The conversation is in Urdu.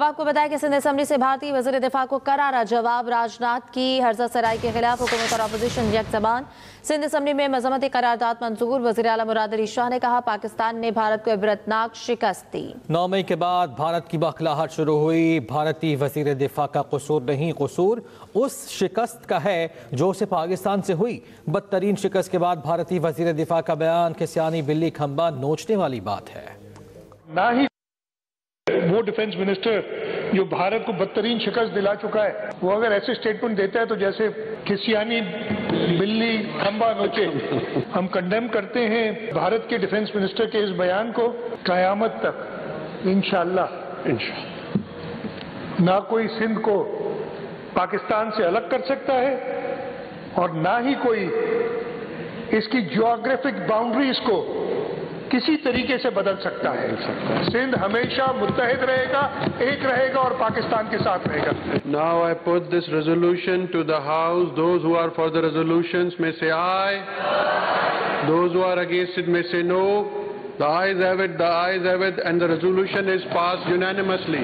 آپ کو بتایا کہ سندھ اسمبلی سے بھارتی وزیر دفاع کو کرارا جواب راجناتھ کی ہرزہ سرائی کے خلاف حکومت اور اپوزیشن یک زبان۔ سندھ اسمبلی میں مذمتی قرارداد منظور۔ وزیر اعلیٰ مراد علی شاہ نے کہا پاکستان نے بھارت کو عبرتناک شکست دی۔ 9 مئی کے بعد بھارت کی باخلاہٹ شروع ہوئی۔ بھارتی وزیر دفاع کا قصور نہیں، قصور اس شکست کا ہے جو اسے پاکستان سے ہوئی۔ بدترین شکست کے بعد بھارتی وزیر دفاع کا بیان کہ سیانی بلی کھمبا نوچنے والی بات ہے۔ نہ ہی وہ ڈیفنس منسٹر جو بھارت کو بدترین شکست دلا چکا ہے، وہ اگر ایسے سٹیٹمنٹ دیتا ہے تو جیسے کسیانی بلی کھمبا نوچے۔ ہم کنڈیم کرتے ہیں بھارت کے ڈیفنس منسٹر کے اس بیان کو۔ قیامت تک انشاءاللہ نہ کوئی سندھ کو پاکستان سے الگ کر سکتا ہے اور نہ ہی کوئی اس کی جیوگرافک باؤنڈریز کو کسی طریقے سے بدل سکتا ہے۔ سندھ ہمیشہ متحد رہے گا، ایک رہے گا اور پاکستان کے ساتھ رہے گا۔ Now I put this resolution to the House. Those who are for the resolutions may say aye. Those who are against it may say no. The ayes have it, and the resolution is passed unanimously.